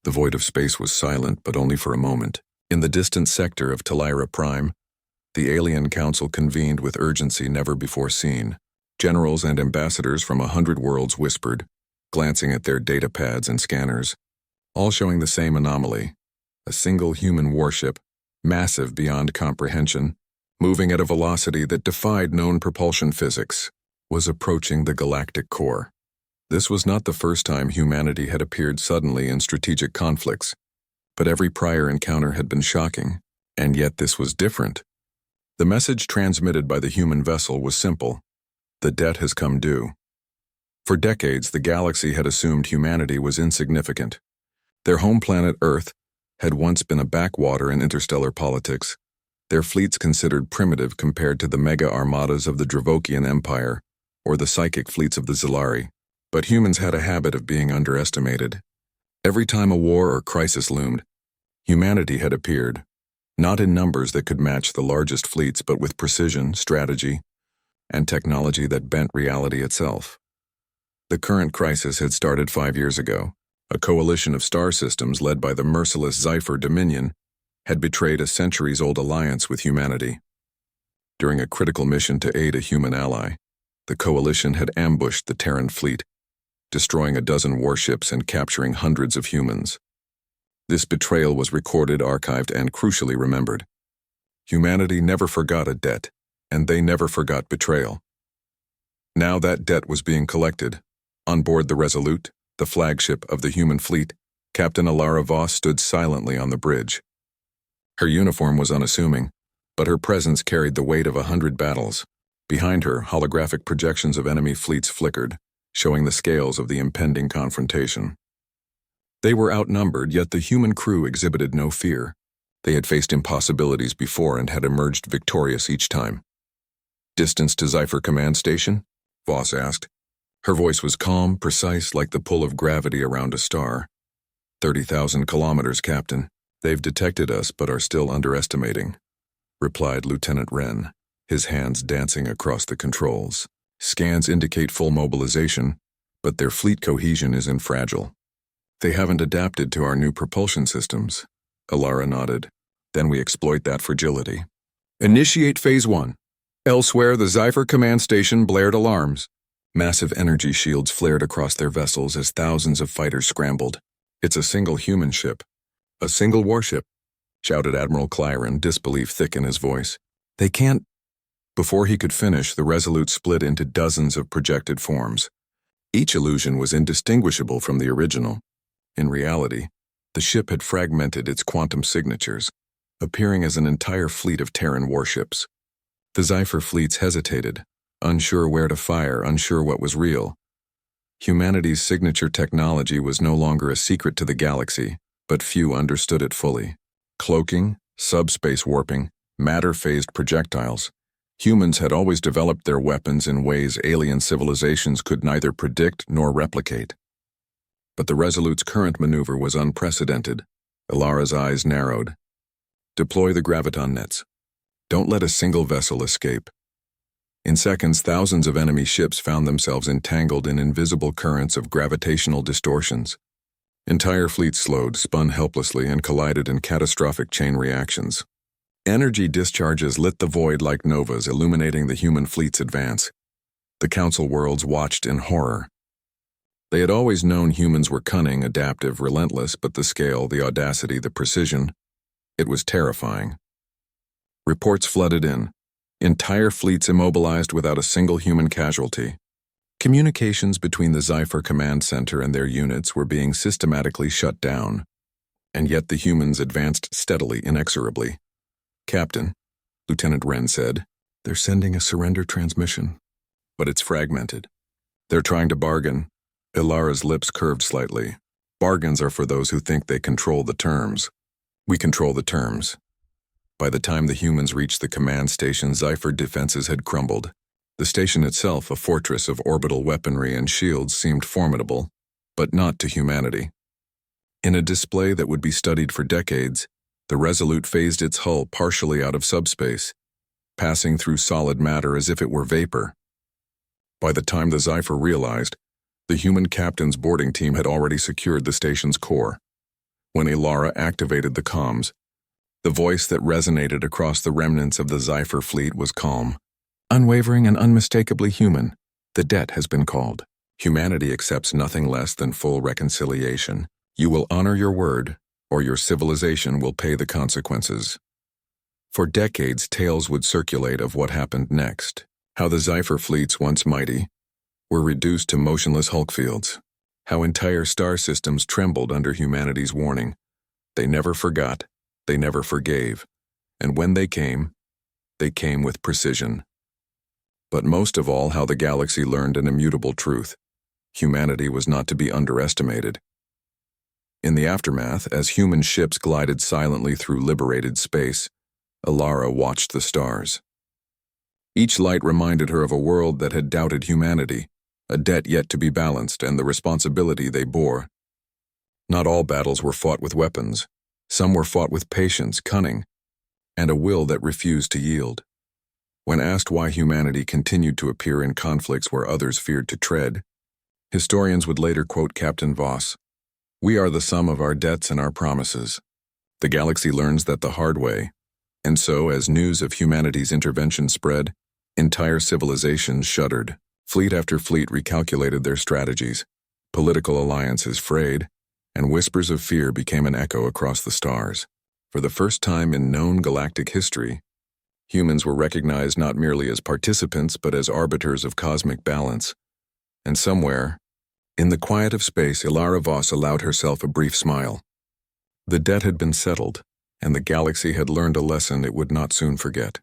The void of space was silent, but only for a moment. In the distant sector of Talira Prime, the Alien Council convened with urgency never before seen. Generals and ambassadors from 100 worlds whispered, glancing at their data pads and scanners, all showing the same anomaly. A single human warship, massive beyond comprehension, moving at a velocity that defied known propulsion physics, was approaching the galactic core. This was not the first time humanity had appeared suddenly in strategic conflicts, but every prior encounter had been shocking, and yet this was different. The message transmitted by the human vessel was simple: the debt has come due. For decades, the galaxy had assumed humanity was insignificant. Their home planet Earth had once been a backwater in interstellar politics, their fleets considered primitive compared to the mega armadas of the Dravokian Empire or the psychic fleets of the Zilari. But humans had a habit of being underestimated. Every time a war or crisis loomed, humanity had appeared, not in numbers that could match the largest fleets, but with precision, strategy, and technology that bent reality itself. The current crisis had started 5 years ago. A coalition of star systems led by the merciless Sci-fi Dominion had betrayed a centuries-old alliance with humanity. During a critical mission to aid a human ally, the coalition had ambushed the Terran fleet, destroying a dozen warships and capturing hundreds of humans. This betrayal was recorded, archived, and crucially remembered. Humanity never forgot a debt, and they never forgot betrayal. Now that debt was being collected. On board the Resolute, the flagship of the human fleet, Captain Alara Voss stood silently on the bridge. Her uniform was unassuming, but her presence carried the weight of 100 battles. Behind her, holographic projections of enemy fleets flickered, showing the scales of the impending confrontation. They were outnumbered, yet the human crew exhibited no fear. They had faced impossibilities before and had emerged victorious each time. "Distance to Sci-fi Command Station?" Voss asked. Her voice was calm, precise, like the pull of gravity around a star. 30,000 kilometers, Captain. They've detected us but are still underestimating," replied Lieutenant Wren, his hands dancing across the controls. "Scans indicate full mobilization, but their fleet cohesion is fragile. They haven't adapted to our new propulsion systems." Alara nodded. "Then we exploit that fragility. Initiate Phase 1. Elsewhere, the Sci-fi Command Station blared alarms. Massive energy shields flared across their vessels as thousands of fighters scrambled. "It's a single human ship. A single warship," shouted Admiral Clyron, disbelief thick in his voice. "They can't—" Before he could finish, the Resolute split into dozens of projected forms. Each illusion was indistinguishable from the original. In reality, the ship had fragmented its quantum signatures, appearing as an entire fleet of Terran warships. The Sci-fi fleets hesitated, unsure where to fire, unsure what was real. Humanity's signature technology was no longer a secret to the galaxy, but few understood it fully. Cloaking, subspace warping, matter-phased projectiles. Humans had always developed their weapons in ways alien civilizations could neither predict nor replicate. But the Resolute's current maneuver was unprecedented. Alara's eyes narrowed. "Deploy the graviton nets. Don't let a single vessel escape." In seconds, thousands of enemy ships found themselves entangled in invisible currents of gravitational distortions. Entire fleets slowed, spun helplessly, and collided in catastrophic chain reactions. Energy discharges lit the void like novas, illuminating the human fleet's advance. The Council worlds watched in horror. They had always known humans were cunning, adaptive, relentless, but the scale, the audacity, the precision, it was terrifying. Reports flooded in. Entire fleets immobilized without a single human casualty. Communications between the Sci-fi Command Center and their units were being systematically shut down. And yet the humans advanced steadily, inexorably. "Captain," Lieutenant Wren said, "they're sending a surrender transmission. But it's fragmented. They're trying to bargain." Ilara's lips curved slightly. "Bargains are for those who think they control the terms. We control the terms." By the time the humans reached the command station, Sci-fi defenses had crumbled. The station itself, a fortress of orbital weaponry and shields, seemed formidable, but not to humanity. In a display that would be studied for decades, the Resolute phased its hull partially out of subspace, passing through solid matter as if it were vapor. By the time the Sci-fi realized, the human captain's boarding team had already secured the station's core. When Ilara activated the comms, the voice that resonated across the remnants of the Zephyr fleet was calm. Unwavering and unmistakably human, the debt has been called. Humanity accepts nothing less than full reconciliation. You will honor your word, or your civilization will pay the consequences. For decades, tales would circulate of what happened next. How the Zephyr fleets, once mighty, were reduced to motionless hulk fields. How entire star systems trembled under humanity's warning. They never forgot, they never forgave, and when they came with precision. But most of all, how the galaxy learned an immutable truth. Humanity was not to be underestimated. In the aftermath, as human ships glided silently through liberated space, Ilara watched the stars. Each light reminded her of a world that had doubted humanity, a debt yet to be balanced, and the responsibility they bore. Not all battles were fought with weapons. Some were fought with patience, cunning, and a will that refused to yield. When asked why humanity continued to appear in conflicts where others feared to tread, historians would later quote Captain Voss, "We are the sum of our debts and our promises." The galaxy learns that the hard way, and so, as news of humanity's intervention spread, entire civilizations shuddered. Fleet after fleet recalculated their strategies, political alliances frayed, and whispers of fear became an echo across the stars. For the first time in known galactic history, humans were recognized not merely as participants but as arbiters of cosmic balance. And somewhere, in the quiet of space, Ilara Voss allowed herself a brief smile. The debt had been settled, and the galaxy had learned a lesson it would not soon forget.